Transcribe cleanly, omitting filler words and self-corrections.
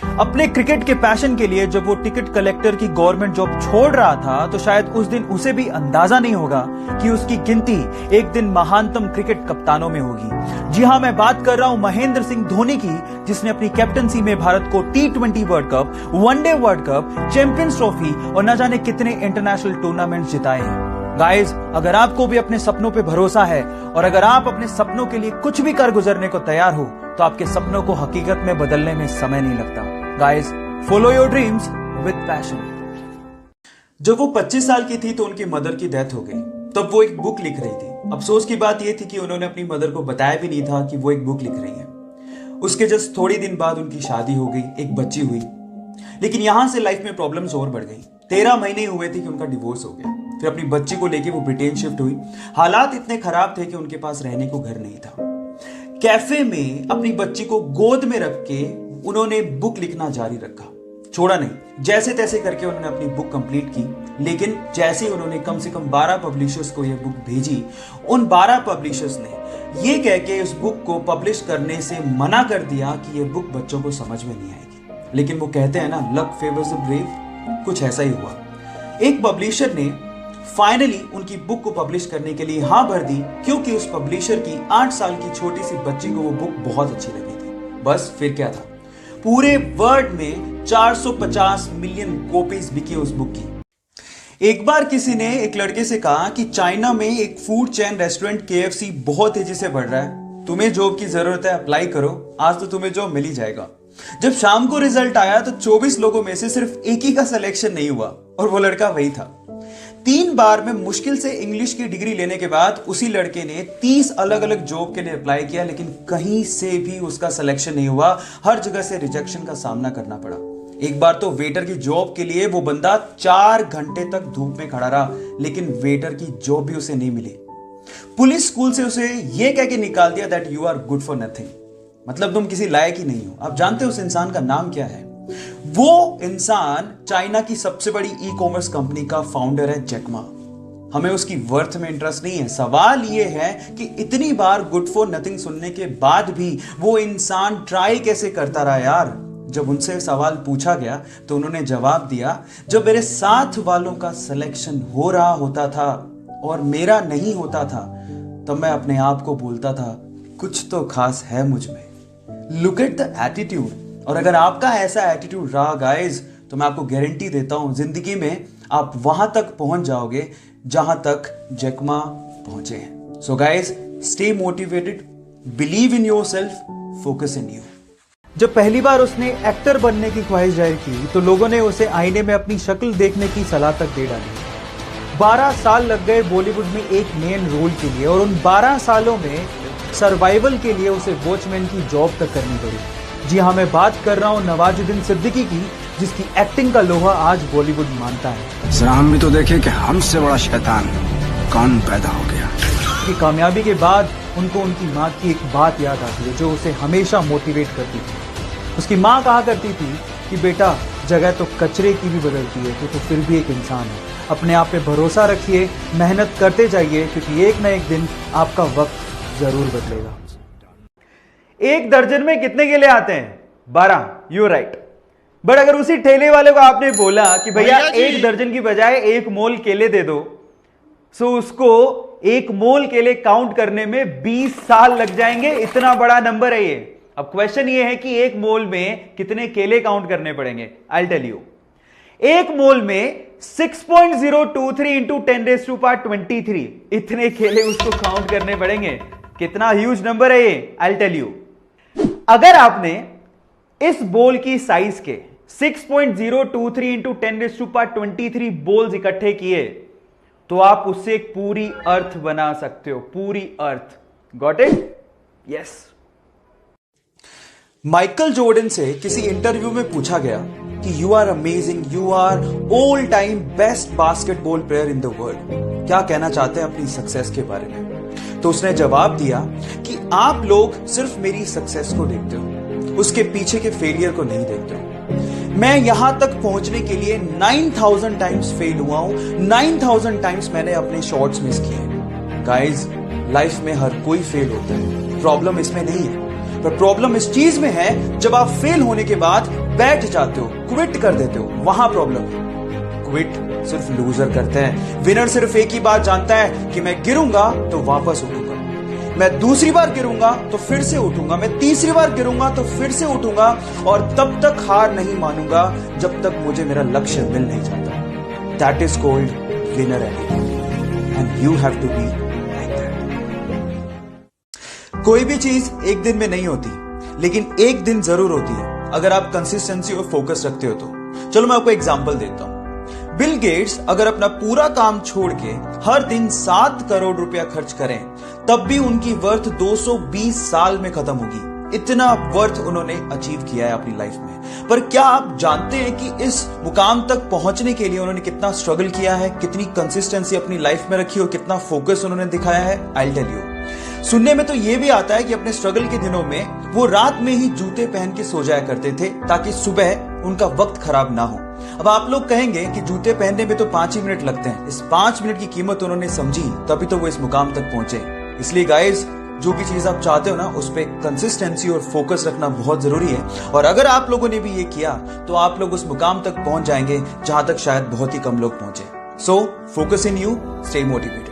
अपने क्रिकेट के पैशन के लिए जब वो टिकट कलेक्टर की गवर्नमेंट जॉब छोड़ रहा था तो शायद उस दिन उसे भी अंदाजा नहीं होगा कि उसकी गिनती एक दिन महानतम क्रिकेट कप्तानों में होगी। जी हां, मैं बात कर रहा हूं महेंद्र सिंह धोनी की, जिसने अपनी कैप्टनसी में भारत को T20 world cup, one day world cup, champions trophy और न जाने कितने इंटरनेशनल टूर्नामेंट जिताए हैं। गाइस, अगर आपको भी अपने सपनों पे भरोसा है और अगर आप अपने सपनों के लिए कुछ भी कर गुजरने को तैयार हो तो आपके सपनों को हकीकत में बदलने में समय नहीं लगता। Guys, follow your dreams with passion. जब वो 25 साल की थी तो उनकी मदर की डेथ हो गई। तब वो एक बुक लिख रही थी। अफसोस की बात यह थी कि उन्होंने अपनी मदर को बताया भी नहीं था कि वो एक बुक लिख रही है। उसके जस्ट थोड़ी दिन बाद उनकी शादी हो गई, एक बच्ची हुई। लेकिन यहां से लाइफ में प्रॉब्लम्स और बढ़ गई। 13 महीने हुए थे कि उनका डिवोर्स हो गया। फिर अपनी बच्ची को लेके वो ब्रिटेन शिफ्ट हुई। हालात इतने खराब थे कि उनके पास रहने को घर नहीं था। कैफे में अपनी बच्ची को गोद में रख के उन्होंने बुक लिखना जारी रखा, छोड़ा नहीं। जैसे तैसे करके उन्होंने अपनी बुक कंप्लीट की। लेकिन जैसे ही उन्होंने कम से कम 12 पब्लिशर्स को यह बुक भेजी, उन 12 पब्लिशर्स ने यह कह के उस बुक को पब्लिश करने से मना कर दिया कि यह बुक बच्चों को समझ में नहीं आएगी। लेकिन वो कहते हैं ना, लक फेवर्स द ब्रेव, कुछ ऐसा ही हुआ। एक पब्लिशर ने फाइनली उनकी बुक को पब्लिश करने के लिए हाँ भर दी, क्योंकि उस पब्लिशर की 8 साल की छोटी सी बच्ची को वो बुक बहुत अच्छी लगी थी। बस फिर क्या था, पूरे वर्ल्ड में 450 मिलियन कॉपीज बिकी उस बुक की। एक बार किसी ने एक लड़के से कहा कि चाइना में एक फूड चेन रेस्टोरेंट KFC बहुत तेजी से बढ़ रहा है, तुम्हें जॉब की जरूरत है, अप्लाई करो, आज तो तुम्हें जॉब मिल ही जाएगा। जब शाम को रिजल्ट आया तो 24 लोगों में से सिर्फ एक ही का सिलेक्शन नहीं हुआ और वो लड़का वही था। 3 बार में मुश्किल से इंग्लिश की डिग्री लेने के बाद उसी लड़के ने 30 अलग अलग जॉब के लिए अप्लाई किया, लेकिन कहीं से भी उसका सिलेक्शन नहीं हुआ। हर जगह से रिजेक्शन का सामना करना पड़ा। एक बार तो वेटर की जॉब के लिए वो बंदा 4 घंटे तक धूप में खड़ा रहा, लेकिन वेटर की जॉब भी उसे नहीं मिली। पुलिस स्कूल से उसे यह कह के निकाल दिया that you are good for nothing, मतलब तुम किसी लायक ही नहीं हो। आप जानते हो उस इंसान का नाम क्या है? वो इंसान चाइना की सबसे बड़ी ई-कॉमर्स कंपनी का फाउंडर है, जैक मा। हमें उसकी वर्थ में इंटरेस्ट नहीं है। सवाल यह है कि इतनी बार गुड फॉर नथिंग सुनने के बाद भी वो इंसान ट्राई कैसे करता रहा यार। जब उनसे सवाल पूछा गया तो उन्होंने जवाब दिया, जब मेरे साथ वालों का सिलेक्शन हो रहा होता था और मेरा नहीं होता था, तब मैं अपने आप को बोलता था कुछ तो खास है मुझ में। Look at the attitude. और अगर आपका ऐसा एटीट्यूड रहा गाइस, तो मैं आपको गारंटी देता हूं जिंदगी में आप वहां तक पहुंच जाओगे जहां तक जैक मा पहुंचे हैं। So guys, stay motivated, believe in yourself, focus in you. जब पहली बार उसने एक्टर बनने की ख्वाहिश जाहिर की तो लोगों ने उसे आईने में अपनी शक्ल देखने की सलाह तक दे डाली। 12 साल लग गए बॉलीवुड में एक मेन रोल के लिए और उन 12 सालों में सर्वाइवल के लिए उसे वॉचमैन की जॉब तक करनी पड़ी। जी हाँ, मैं बात कर रहा हूं नवाजुद्दीन सिद्दीकी की, जिसकी एक्टिंग का लोहा आज बॉलीवुड मानता है। जरा हम भी तो देखें कि हमसे बड़ा शैतान कौन पैदा हो गया। की कामयाबी के बाद उनको उनकी माँ की एक बात याद आती है जो उसे हमेशा मोटिवेट करती थी। उसकी माँ कहा करती थी कि बेटा, जगह तो कचरे की भी बदलती है, तो फिर भी एक इंसान है। अपने आप पे भरोसा रखिए, मेहनत करते जाइए, क्योंकि एक ना एक दिन आपका वक्त जरूर बदलेगा। एक दर्जन में कितने केले आते हैं? 12। You right. बट अगर उसी ठेले वाले को आपने बोला कि भैया एक दर्जन की बजाय 1 मोल केले दे दो, सो उसको 1 मोल केले काउंट करने में 20 साल लग जाएंगे। इतना बड़ा नंबर है ये। अब क्वेश्चन ये है कि 1 मोल में कितने केले काउंट करने पड़ेंगे। आई टेल यू, 1 मोल में 6.023 इंटू 10⁻23 इतने केले उसको काउंट करने पड़ेंगे। कितना ह्यूज नंबर है ये, आई टेल यू। अगर आपने इस बोल की साइज के 6.023 इंटू 10⁻23 बोल्स इकट्ठे किए तो आप उससे एक पूरी अर्थ बना सकते हो, पूरी earth. Got it? Yes. Michael Jordan से किसी इंटरव्यू में पूछा गया कि you are amazing, you are all time best basketball player in the world, क्या कहना चाहते हैं अपनी सक्सेस के बारे में? तो उसने जवाब दिया कि आप लोग सिर्फ मेरी सक्सेस को देखते हो, उसके पीछे के फेलियर को नहीं देखते हो। मैं यहां तक पहुंचने के लिए 9000 टाइम्स फेल हुआ हूं, 9000 टाइम्स मैंने अपने शॉट्स मिस किए। गाइस, लाइफ में हर कोई फेल होता है, प्रॉब्लम इसमें नहीं है, पर प्रॉब्लम इस चीज में है जब आप फेल होने के बाद बैठ जाते हो, क्विट कर देते हो, वहां प्रॉब्लम है। क्विट सिर्फ लूजर करते हैं। विनर सिर्फ एक ही बात जानता है कि मैं गिरूंगा तो वापस उठूंगा, मैं दूसरी बार गिरूंगा तो फिर से उठूंगा, मैं तीसरी बार गिरूंगा तो फिर से उठूंगा, और तब तक हार नहीं मानूंगा जब तक मुझे मेरा लक्ष्य मिल नहीं जाता। That is called winner and you have to be like that. कोई भी चीज एक दिन में नहीं होती, लेकिन एक दिन जरूर होती है अगर आप कंसिस्टेंसी और फोकस रखते हो तो। चलो मैं आपको एग्जांपल देता हूं। बिल गेट्स अगर अपना पूरा काम छोड़ के हर दिन 7 करोड़ रुपया खर्च करें, तब भी उनकी वर्थ 220 साल में खत्म होगी। इतना वर्थ उन्होंने अचीव किया है अपनी लाइफ में। पर क्या आप जानते हैं कि इस मुकाम तक पहुंचने के लिए उन्होंने कितना स्ट्रगल किया है, कितनी कंसिस्टेंसी अपनी लाइफ में रखी और कितना फोकस उन्होंने दिखाया है? I tell you. सुनने में तो यह भी आता है कि अपने स्ट्रगल के दिनों में वो रात में ही जूते पहन के सो जाया करते थे ताकि सुबह उनका वक्त खराब ना हो। अब आप लोग कहेंगे कि जूते पहनने में तो 5 ही मिनट लगते हैं। इस 5 मिनट की कीमत उन्होंने समझी, तभी तो वो इस मुकाम तक पहुंचे। इसलिए गाइस, जो भी चीज आप चाहते हो ना, उस पर कंसिस्टेंसी और फोकस रखना बहुत जरूरी है। और अगर आप लोगों ने भी ये किया तो आप लोग उस मुकाम तक पहुंच जाएंगे जहां तक शायद बहुत ही कम लोग पहुंचे। So focus in you, stay motivated.